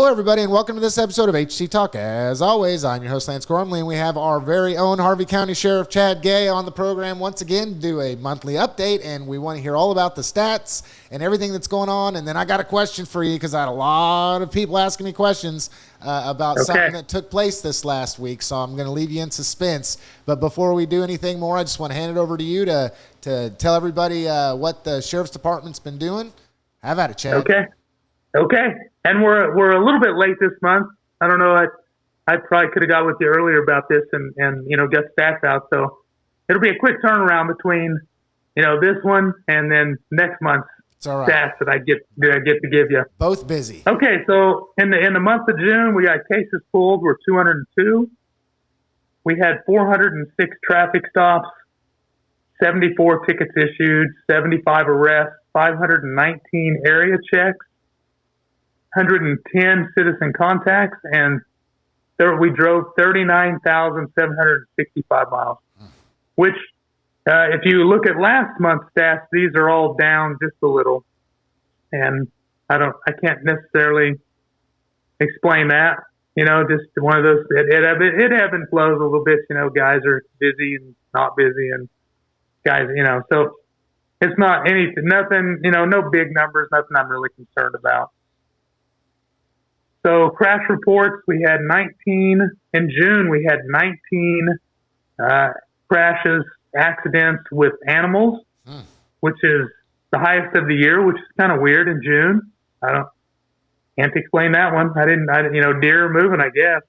Hello, everybody, and welcome to this episode of HCTalk. As always, I'm your host, Lance Gormley, and we have our very own Harvey County Sheriff Chad Gay on the program once again to do a monthly update, and we want to hear all about the stats and everything that's going on. And then I got a question for you because I had a lot of people asking me questions about something that took place this last week, so I'm going to leave you in suspense. But before we do anything more, I just want to hand it over to you to tell everybody what the Sheriff's Department's been doing. Have at it, Chad. Okay. And we're a little bit late this month. I don't know. I probably could have got with you earlier about this and get stats out. So it'll be a quick turnaround between this one and then next month's stats that I get to give you. Both busy. Okay. So in the month of June, we got cases pulled were 202. We had 406 traffic stops, 74 tickets issued, 75 arrests, 519 area checks, 110 citizen contacts, and we drove 39,765 miles, which, if you look at last month's stats, these are all down just a little. And I can't necessarily explain that, just one of those, it ebb and flows a little bit, guys are busy and not busy, and guys, so it's not nothing, no big numbers, nothing I'm really concerned about. So crash reports, we had 19. In June, we had 19 crashes, accidents with animals, which is the highest of the year, which is kind of weird in June. Can't explain that one. I didn't, deer moving, I guess.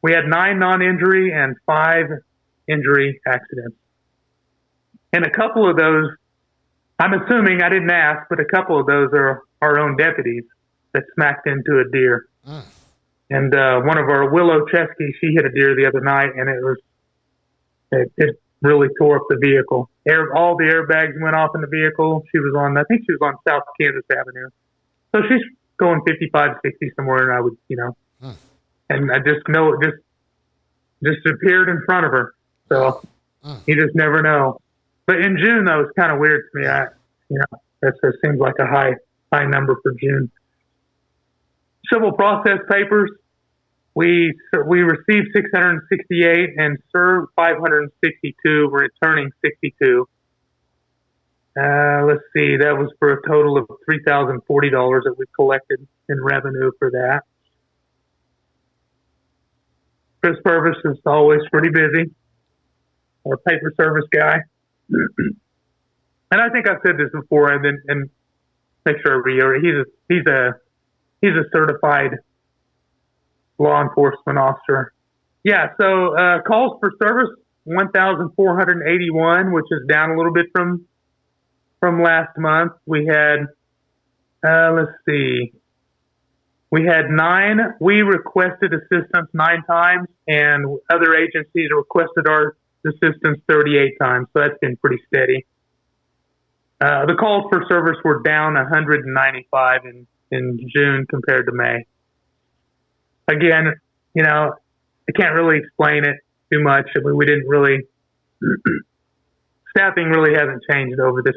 We had 9 non-injury and 5 injury accidents. And a couple of those, I'm assuming, I didn't ask, but a couple of those are our own deputies that smacked into a deer. And one of our Willow Chesky, she hit a deer the other night, and it really tore up the vehicle. All the airbags went off in the vehicle. I think she was on South Kansas Avenue. So she's going 55, 60 somewhere, and I would, and I just know it just appeared in front of her. So you just never know. But in June, that was kind of weird to me. That seems like a high number for June. Civil process papers, we received 668 and served 562, returning 62. Let's see, that was for a total of $3,040 that we collected in revenue for that. Chris Purvis is always pretty busy, our paper service guy. And I think I've said this before, and make sure every year he's a certified law enforcement officer. Yeah, so calls for service, 1,481, which is down a little bit from last month. We had, we had 9. We requested assistance 9 times, and other agencies requested our assistance 38 times, so that's been pretty steady. The calls for service were down 195 in June compared to May. Again, I can't really explain it too much. We didn't really, staffing really hasn't changed over this,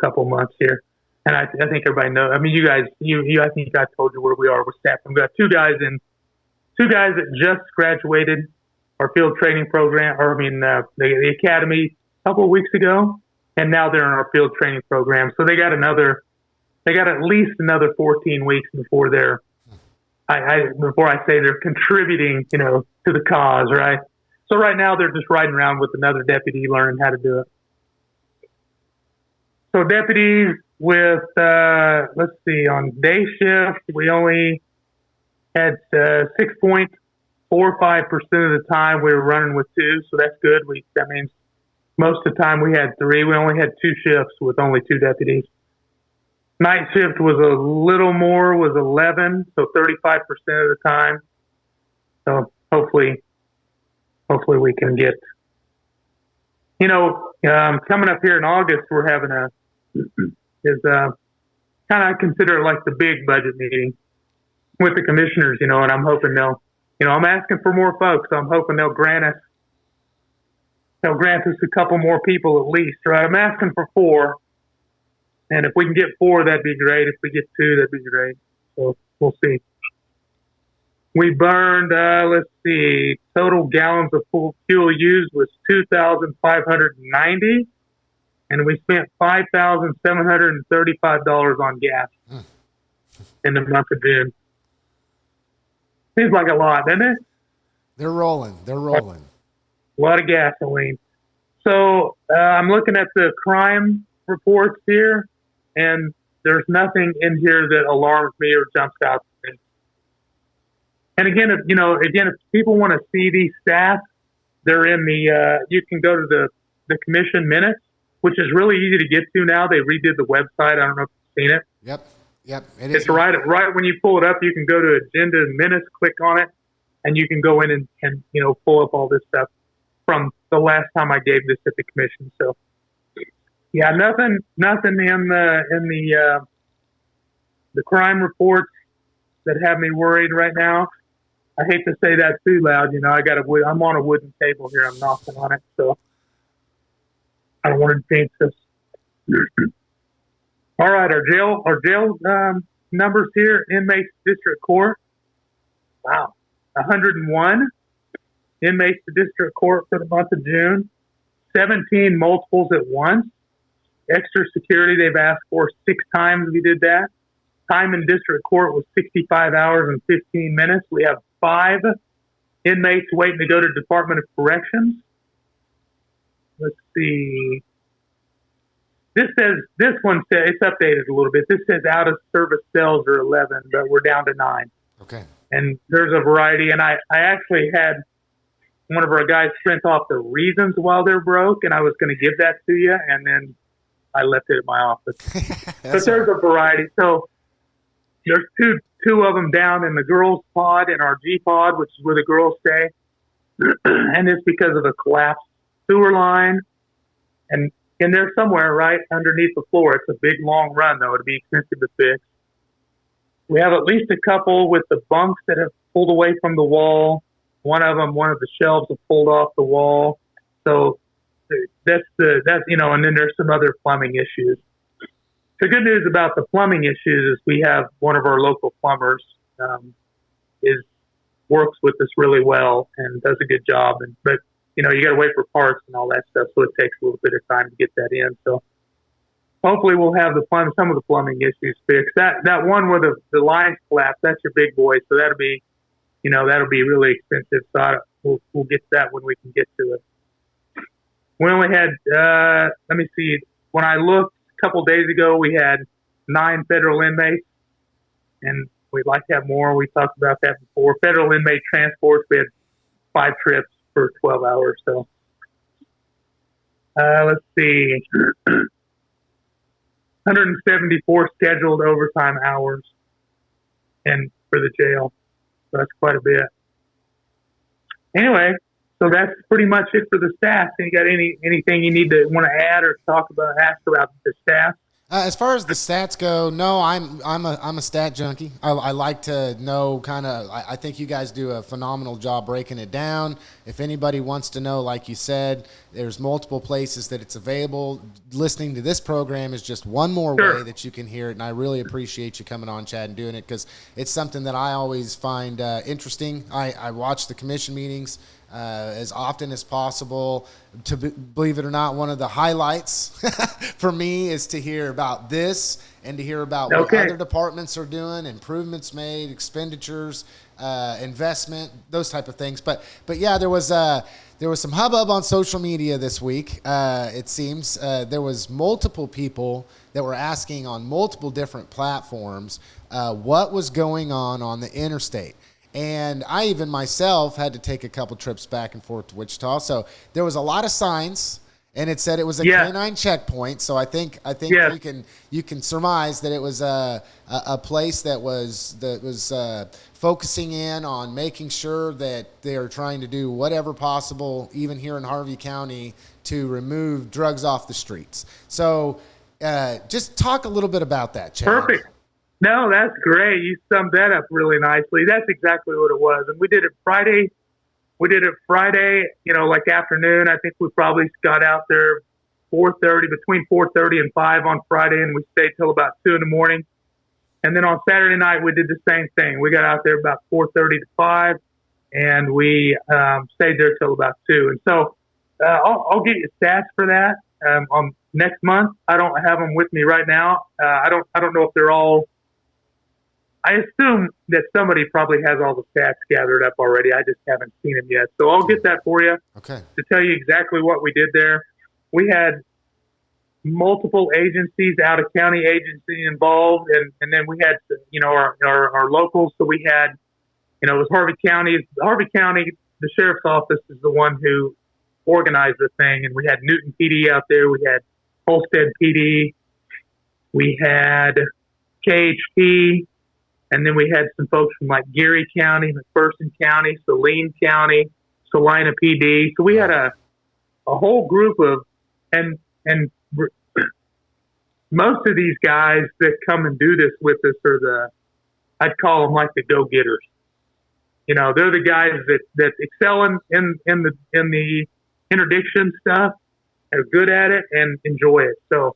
couple months here. And I think everybody knows. I mean, you guys, I think I told you where we are with staffing. We've got two guys that just graduated our field training program, the academy a couple of weeks ago, and now they're in our field training program. So they got at least another 14 weeks before before I say they're contributing, to the cause, right? So right now they're just riding around with another deputy learning how to do it. So deputies with, on day shift, we only had 6.45% of the time we were running with 2, so that's good. That means most of the time we had 3. We only had 2 shifts with only 2 deputies. Night shift was a little more, was 11, so 35% of the time. So hopefully we can get, coming up here in August, we're having I consider it like the big budget meeting with the commissioners, and I'm hoping I'm asking for more folks. So I'm hoping they'll grant us a couple more people at least, right? I'm asking for 4. And if we can get 4, that'd be great. If we get 2, that'd be great. So we'll see. We burned, let's see, total gallons of fuel used was 2,590, and we spent $5,735 on gas in the month of June. Seems like a lot, doesn't it? They're rolling. They're rolling. A lot of gasoline. So I'm looking at the crime reports here, and there's nothing in here that alarms me or jumps out to me. And again, if people want to see these stats, they're in the. You can go to the commission minutes, which is really easy to get to now. They redid the website. I don't know if you've seen it. Yep. It's right when you pull it up. You can go to agenda and minutes, click on it, and you can go in and pull up all this stuff from the last time I gave this at the commission. So yeah, nothing in the crime reports that have me worried right now. I hate to say that too loud. I'm on a wooden table here. I'm knocking on it, so I don't want to jinx this. All right, our jail numbers here. Inmates district court. Wow, 101 inmates to district court for the month of June. 17 multiples at once. Extra security they've asked for 6 times. We did that. Time in district court was 65 hours and 15 minutes. We have 5 inmates waiting to go to Department of Corrections. Let's see. This one says, it's updated a little bit. This says out of service cells are 11, but we're down to 9. Okay. And there's a variety. And I actually had one of our guys print off the reasons why they're broke, and I was going to give that to you, and then I left it at my office. But there's a variety. So there's two of them down in the girls' pod and our G pod, which is where the girls stay. And it's because of a collapsed sewer line. And in there somewhere, right underneath the floor. It's a big, long run, though. It'd be expensive to fix. We have at least a couple with the bunks that have pulled away from the wall. One of the shelves have pulled off the wall. So and then there's some other plumbing issues. The good news about the plumbing issues is we have one of our local plumbers works with us really well and does a good job. But you got to wait for parts and all that stuff, so it takes a little bit of time to get that in. So hopefully we'll have some of the plumbing issues fixed. That one where the lines collapse, that's your big boy. So that'll be really expensive. So we'll get to that when we can get to it. We only had, let me see, when I looked a couple days ago, we had 9 federal inmates, and we'd like to have more. We talked about that before. Federal inmate transports, we had 5 trips for 12 hours. So let's see, 174 scheduled overtime hours and for the jail. So that's quite a bit. Anyway, so that's pretty much it for the stats. You got anything you want to add or talk about, ask about the stats? As far as the stats go, no, I'm a stat junkie. I like to know I think you guys do a phenomenal job breaking it down. If anybody wants to know, like you said, there's multiple places that it's available. Listening to this program is just one more way that you can hear it, and I really appreciate you coming on, Chad, and doing it, because it's something that I always find interesting. I watch the commission meetings as often as possible. Believe it or not, one of the highlights for me is to hear about this and to hear about what other departments are doing, improvements made, expenditures, investment, those type of things. But yeah, there was some hubbub on social media this week. It seems there was multiple people that were asking on multiple different platforms what was going on the interstate. And I even myself had to take a couple trips back and forth to Wichita. So there was a lot of signs, and it said it was a canine checkpoint. So I think you can surmise that it was a place that was focusing in on making sure that they are trying to do whatever possible, even here in Harvey County, to remove drugs off the streets. So just talk a little bit about that, Chad. Perfect. No, that's great. You summed that up really nicely. That's exactly what it was. And we did it Friday. Like afternoon. I think we probably got out there between 4:30 and 5 on Friday, and we stayed till about 2 in the morning. And then on Saturday night, we did the same thing. We got out there about 4:30 to 5, and we stayed there till about 2. And so I'll get you stats for that on next month. I don't have them with me right now. I don't know if they're all. I assume that somebody probably has all the stats gathered up already. I just haven't seen them yet. So I'll get that for you to tell you exactly what we did there. We had multiple agencies, out-of-county agencies involved, and then we had, our locals. So we had, it was Harvey County. Harvey County, the sheriff's office is the one who organized the thing, and we had Newton PD out there. We had Holstead PD. We had KHP. And then we had some folks from like Geary County, McPherson County, Saline County, Salina PD. So we had a whole group of, and most of these guys that come and do this with us are I'd call them like the go-getters. They're the guys that excel in the interdiction stuff, are good at it, and enjoy it. So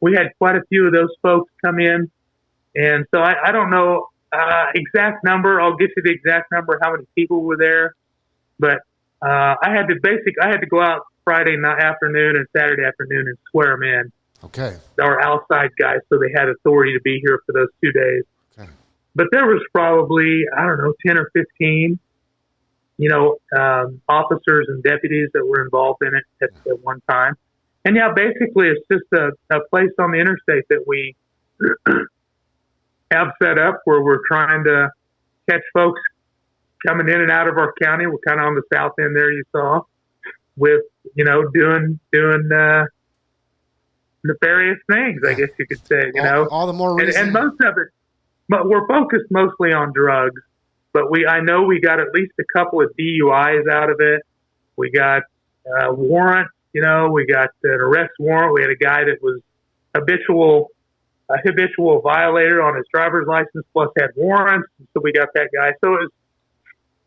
we had quite a few of those folks come in. And so I don't know exact number. I'll get you the exact number, how many people were there. But I had to go out Friday night afternoon and Saturday afternoon and swear them in. Okay. Our outside guys, so they had authority to be here for those 2 days. Okay. But there was probably, 10 or 15, officers and deputies that were involved in it at one time. And basically it's just a place on the interstate that we have set up where we're trying to catch folks coming in and out of our county. We're kind of on the south end there, you saw, with, doing nefarious things, I guess you could say, All the more reason. And most of it, but we're focused mostly on drugs. But I know we got at least a couple of DUIs out of it. We got warrants, we got an arrest warrant. We had a guy that was a habitual violator on his driver's license, plus had warrants. So we got that guy. So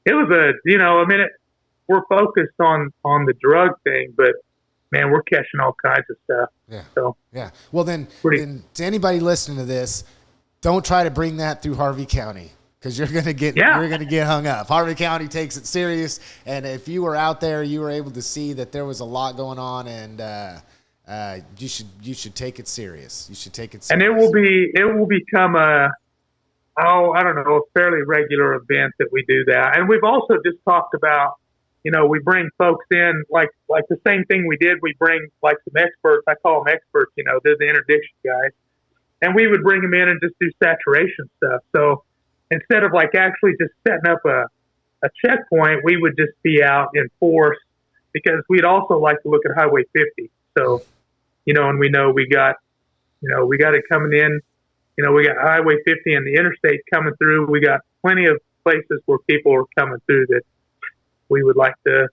it was we're focused on the drug thing, but man, we're catching all kinds of stuff. Yeah. So yeah. Well, then to anybody listening to this, don't try to bring that through Harvey County, because you're gonna get hung up. Harvey County takes it serious, and if you were out there, you were able to see that there was a lot going on, and you should take it serious. You should take it serious. And it will become a fairly regular event that we do that. And we've also just talked about, we bring folks in like the same thing we did. We bring like some experts. I call them experts. They're the interdiction guys, and we would bring them in and just do saturation stuff. So instead of like actually just setting up a checkpoint, we would just be out in force, because we'd also like to look at Highway 50. So, and we know we got it coming in. We got Highway 50 and the interstate coming through. We got plenty of places where people are coming through that we would like to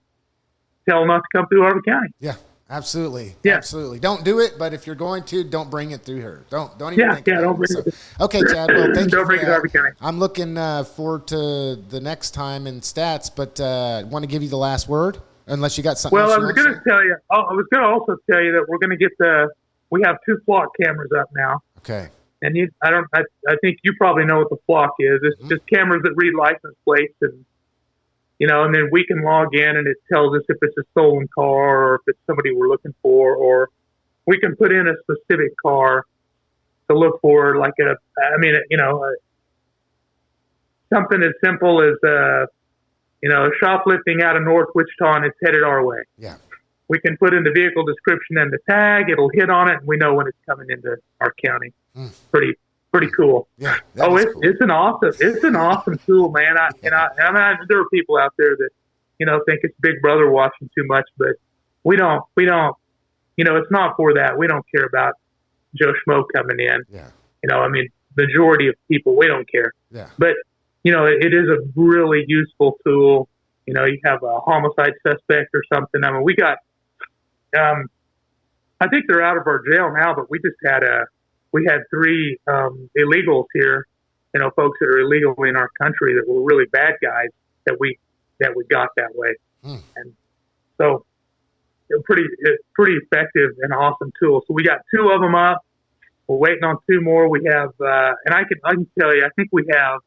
tell them not to come through Harvey County. Yeah, absolutely. Yeah. Absolutely. Don't do it, but if you're going to, don't bring it through her. Don't even think about don't it. bring it. Okay, Chad. Well, thank you. Don't bring it to Harvey County. I'm looking forward to the next time in stats, but want to give you the last word, unless you got something else. Well, I was going to tell you. I was going to also tell you that we're going to get we have 2 flock cameras up now. Okay. And I think you probably know what the flock is. It's just cameras that read license plates, and and then we can log in and it tells us if it's a stolen car or if it's somebody we're looking for, or we can put in a specific car to look for, like something as simple as shoplifting out of North Wichita and it's headed our way. Yeah. We can put in the vehicle description and the tag. It'll hit on it, and we know when it's coming into our county. Pretty cool. Yeah. Cool. It's an awesome tool, man. There are people out there that think it's Big Brother watching too much, but we don't. It's not for that. We don't care about Joe Schmo coming in. Yeah. Majority of people, we don't care. Yeah. But it is a really useful tool. You have a homicide suspect or something. We got. I think they're out of our jail now, but we had 3 illegals here, folks that are illegally in our country that were really bad guys that we got that way. And so it's pretty effective and awesome tool. So we got 2 of them up. We're waiting on 2 more. We have, and I can tell you, I think we have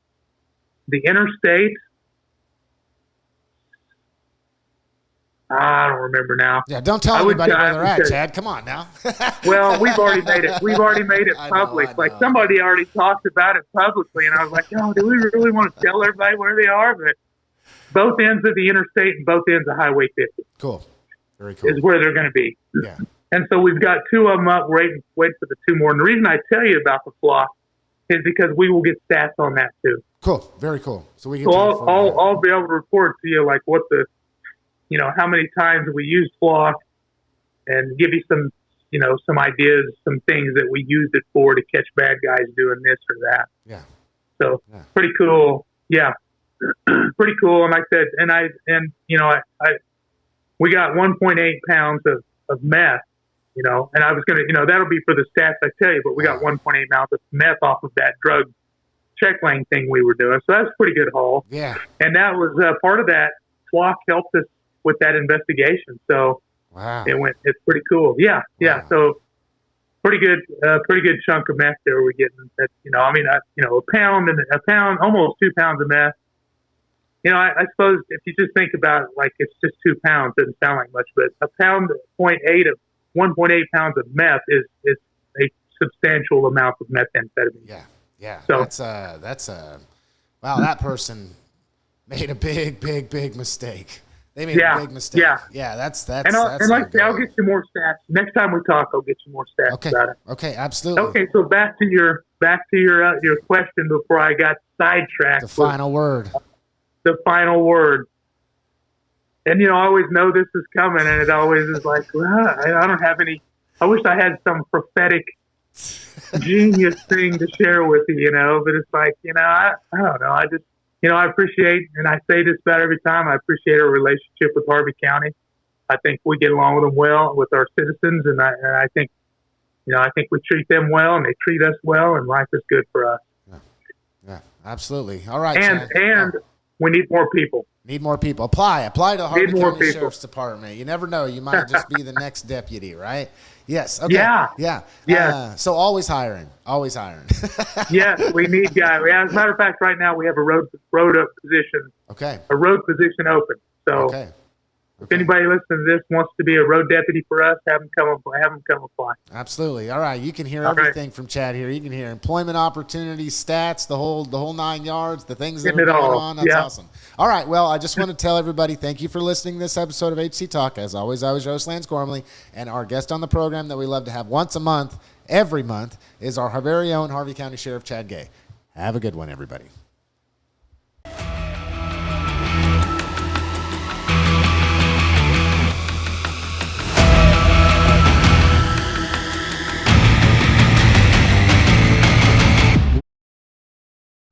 the interstate. I don't remember now. Yeah, don't tell anybody where they're at, Chad. Come on now. Well, we've already made it. We've already made it public. I know. Like somebody already talked about it publicly, and I was like, "Oh, do we really want to tell everybody where they are?" But both ends of the interstate and both ends of Highway 50. Cool. Very cool. Is where they're going to be. Yeah. And so we've got 2 of them up, waiting for the 2 more. And the reason I tell you about the flock is because we will get stats on that too. Cool. Very cool. So we can. So I'll be able to report to you like what the, how many times we used flock, and give you some, some ideas, some things that we used it for to catch bad guys doing this or that. Yeah. So pretty cool. Yeah. Pretty cool. And like I said, we got 1.8 pounds of meth, and I was going to, that'll be for the stats I tell you, but we got 1.8 pounds of meth off of that drug check lane thing we were doing. So that's a pretty good haul. Yeah. And that was part of that. Flock helped us with that investigation. So it's pretty cool. Yeah. Yeah. Wow. So pretty good chunk of meth there we're getting. That, a pound, almost 2 pounds of meth. I suppose if you just think about it, like it's just 2 pounds, doesn't sound like much, but a pound, 1.8 pounds of meth is a substantial amount of methamphetamine. Yeah. Yeah. So that's wow. That person made a big mistake. They made a big mistake. Yeah. Yeah. That's I'll get you more stats next time we talk. I'll get you more stats about it. Okay. Absolutely. Okay. So back to your question before I got sidetracked. The final word. The final word. And, I always know this is coming, and it always is like, I don't have any. I wish I had some prophetic genius thing to share with you, but it's like, I don't know. I just, I appreciate, and I say this about every time, I appreciate our relationship with Harvey County. I think we get along with them well, with our citizens, and I think, I think we treat them well, and they treat us well, and life is good for us. Yeah, absolutely. All right, and we need more people. Need more people. Apply to Harvey County Sheriff's Department. You never know. You might just be the next deputy, right? Yes. Okay. Yeah. So always hiring. Yes, we need guys. As a matter of fact, right now we have a road position. Okay. A road position open. So if anybody listening to this wants to be a road deputy for us, have them come apply. Absolutely. All right. You can hear everything from Chad here. You can hear employment opportunities, stats, the whole 9 yards, the things that are going on. That's awesome. All right. Well, I just want to tell everybody thank you for listening to this episode of HC Talk. As always, I was Joe Slans Gormley, and our guest on the program that we love to have once a month, every month, is our very own Harvey County Sheriff Chad Gay. Have a good one, everybody.